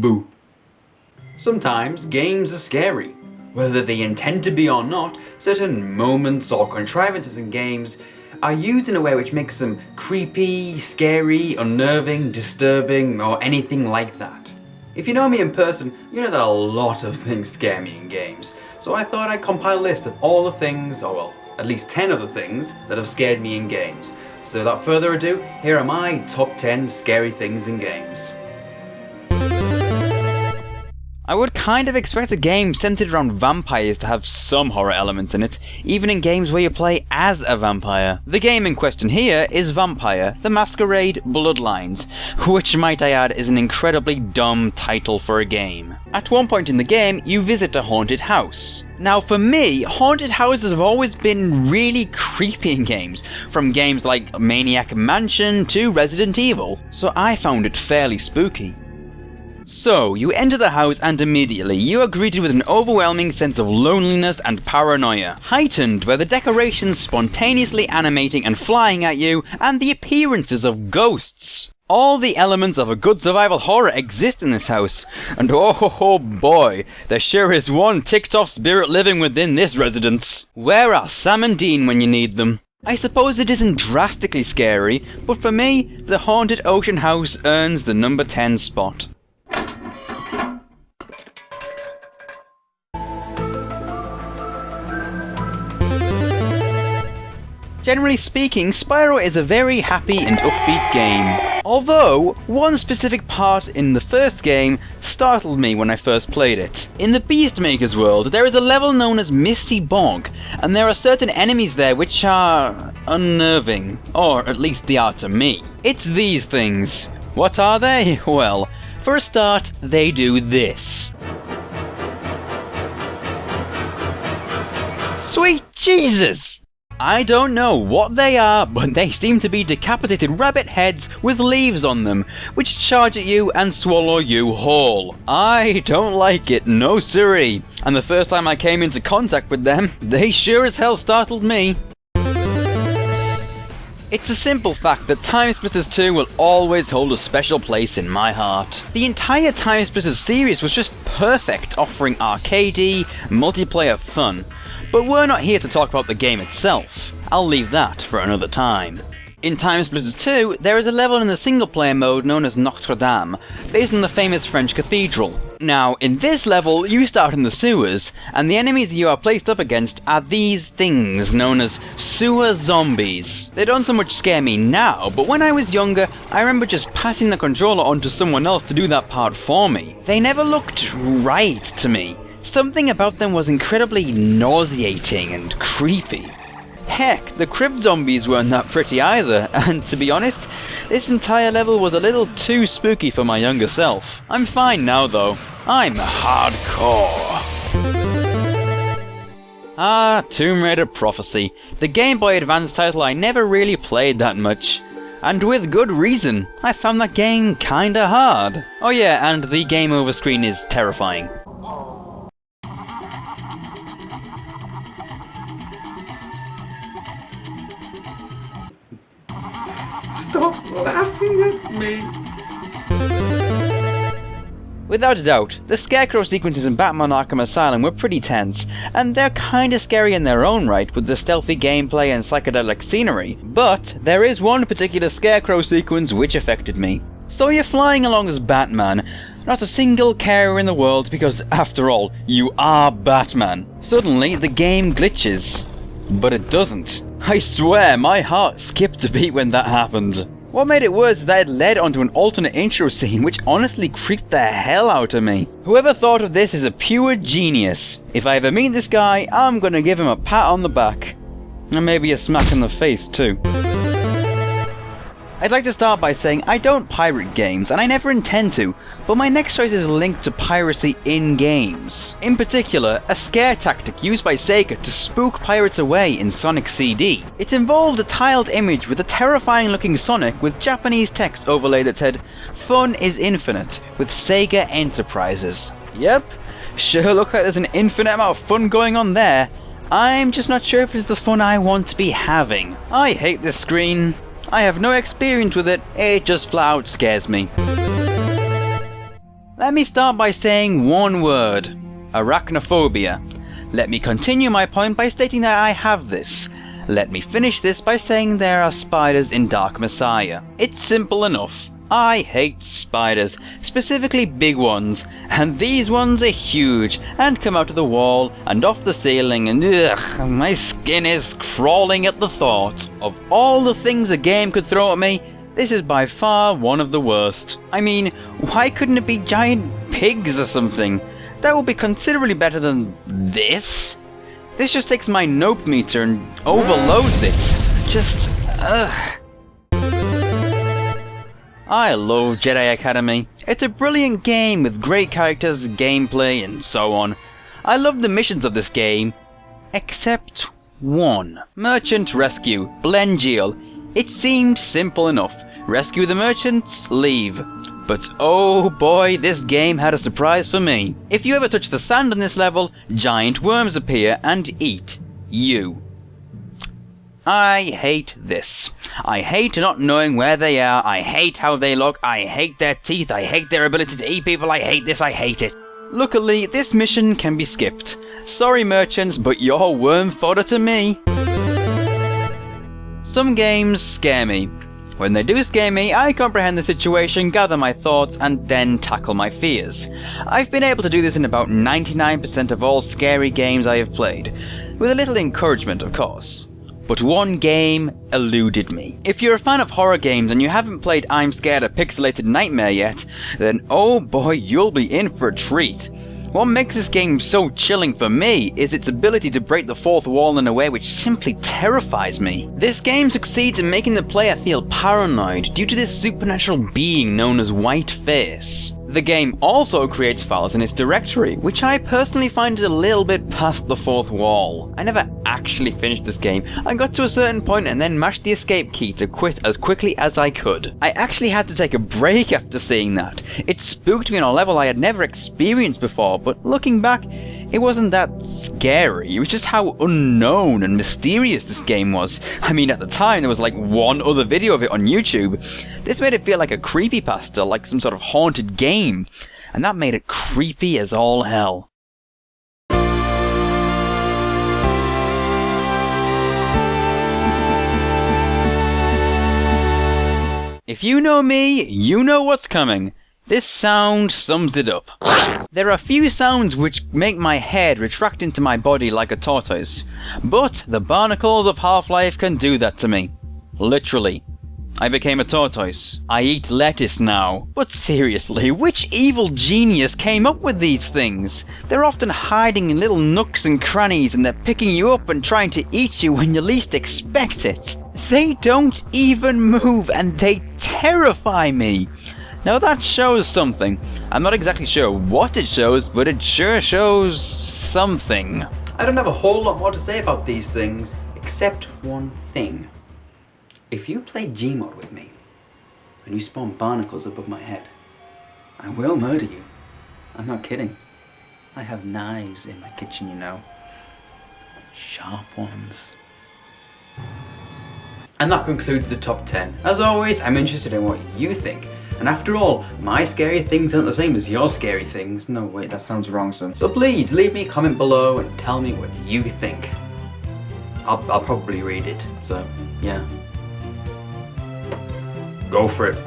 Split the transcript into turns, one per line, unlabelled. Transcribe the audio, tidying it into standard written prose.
Boo. Sometimes games are scary. Whether they intend to be or not, certain moments or contrivances in games are used in a way which makes them creepy, scary, unnerving, disturbing, or anything like that. If you know me in person, you know that a lot of things scare me in games, so I thought I'd compile a list of all the things, or well, at least 10 of the things that have scared me in games. So without further ado, here are my top 10 scary things in games.
I would kind of expect a game centered around vampires to have some horror elements in it, even in games where you play as a vampire. The game in question here is Vampire: The Masquerade Bloodlines, which, might I add, is an incredibly dumb title for a game. At one point in the game, you visit a haunted house. Now for me, haunted houses have always been really creepy in games, from games like Maniac Mansion to Resident Evil, so I found it fairly spooky. So, you enter the house and immediately you are greeted with an overwhelming sense of loneliness and paranoia, heightened by the decorations spontaneously animating and flying at you, and the appearances of ghosts. All the elements of a good survival horror exist in this house, and oh boy, there sure is one ticked off spirit living within this residence. Where are Sam and Dean when you need them? I suppose it isn't drastically scary, but for me, the Haunted Ocean House earns the number 10 spot. Generally speaking, Spyro is a very happy and upbeat game. Although, one specific part in the first game startled me when I first played it. In the Beastmaker's world, there is a level known as Misty Bog, and there are certain enemies there which are unnerving, or at least they are to me. It's these things. What are they? Well, for a start, they do this. Sweet Jesus! I don't know what they are, but they seem to be decapitated rabbit heads with leaves on them, which charge at you and swallow you whole. I don't like it, no siree. And the first time I came into contact with them, they sure as hell startled me. It's a simple fact that Timesplitters II will always hold a special place in my heart. The entire Timesplitters series was just perfect, offering arcadey, multiplayer fun. But we're not here to talk about the game itself. I'll leave that for another time. In Timesplitters 2, there is a level in the single-player mode known as Notre Dame, based on the famous French cathedral. Now, in this level, you start in the sewers, and the enemies you are placed up against are these things known as sewer zombies. They don't so much scare me now, but when I was younger, I remember just passing the controller onto someone else to do that part for me. They never looked right to me. Something about them was incredibly nauseating and creepy. Heck, the crypt zombies weren't that pretty either, and to be honest, this entire level was a little too spooky for my younger self. I'm fine now though. I'm hardcore. Tomb Raider Prophecy, the Game Boy Advance title I never really played that much. And with good reason. I found that game kinda hard. Oh yeah, and the game over screen is terrifying.
Stop laughing at me!
Without a doubt, the Scarecrow sequences in Batman Arkham Asylum were pretty tense, and they're kinda scary in their own right with the stealthy gameplay and psychedelic scenery, but there is one particular Scarecrow sequence which affected me. So you're flying along as Batman, not a single care in the world because, after all, you are Batman. Suddenly, the game glitches. But it doesn't. I swear, my heart skipped a beat when that happened. What made it worse is that it led onto an alternate intro scene which honestly creeped the hell out of me. Whoever thought of this is a pure genius. If I ever meet this guy, I'm gonna give him a pat on the back. And maybe a smack in the face too. I'd like to start by saying I don't pirate games, and I never intend to, but my next choice is linked to piracy in games. In particular, a scare tactic used by Sega to spook pirates away in Sonic CD. It involved a tiled image with a terrifying looking Sonic with Japanese text overlaid that said, "Fun is infinite with Sega Enterprises." Yep, sure look like there's an infinite amount of fun going on there. I'm just not sure if it's the fun I want to be having. I hate this screen. I have no experience with it, it just flat out scares me. Let me start by saying one word: arachnophobia. Let me continue my point by stating that I have this. Let me finish this by saying there are spiders in Dark Messiah. It's simple enough. I hate spiders, specifically big ones, and these ones are huge and come out of the wall and off the ceiling, and ugh, my skin is crawling at the thought. Of all the things a game could throw at me, this is by far one of the worst. I mean, why couldn't it be giant pigs or something? That would be considerably better than this. This just takes my nope meter and overloads it. Just, ugh. I love Jedi Academy. It's a brilliant game with great characters, gameplay, and so on. I love the missions of this game, except one. Merchant Rescue, Blengiel. It seemed simple enough. Rescue the merchants, leave. But oh boy, this game had a surprise for me. If you ever touch the sand on this level, giant worms appear and eat you. I hate this. I hate not knowing where they are, I hate how they look, I hate their teeth, I hate their ability to eat people, I hate this, I hate it. Luckily, this mission can be skipped. Sorry merchants, but you're worm fodder to me. Some games scare me. When they do scare me, I comprehend the situation, gather my thoughts, and then tackle my fears. I've been able to do this in about 99% of all scary games I have played, with a little encouragement of course. But one game eluded me. If you're a fan of horror games and you haven't played I'm Scared: A Pixelated Nightmare yet, then oh boy, you'll be in for a treat. What makes this game so chilling for me is its ability to break the fourth wall in a way which simply terrifies me. This game succeeds in making the player feel paranoid due to this supernatural being known as White Face. The game also creates files in its directory, which I personally find is a little bit past the fourth wall. I never actually finished this game. I got to a certain point and then mashed the escape key to quit as quickly as I could. I actually had to take a break after seeing that. It spooked me on a level I had never experienced before, but looking back, it wasn't that scary. It was just how unknown and mysterious this game was. I mean, at the time, there was like one other video of it on YouTube. This made it feel like a creepypasta, like some sort of haunted game. And that made it creepy as all hell. If you know me, you know what's coming. This sound sums it up. There are a few sounds which make my head retract into my body like a tortoise, but the Barnacles of Half-Life can do that to me. Literally. I became a tortoise. I eat lettuce now. But seriously, which evil genius came up with these things? They're often hiding in little nooks and crannies and they're picking you up and trying to eat you when you least expect it. They don't even move and they terrify me. Now that shows something. I'm not exactly sure what it shows, but it sure shows something.
I don't have a whole lot more to say about these things, except one thing. If you play Gmod with me, and you spawn barnacles above my head, I will murder you. I'm not kidding. I have knives in my kitchen, you know. Sharp ones. And that concludes the top 10. As always, I'm interested in what you think. And after all, my scary things aren't the same as your scary things. No, wait, that sounds wrong, son. So please, leave me a comment below and tell me what you think. I'll probably read it, so, yeah. Go for it.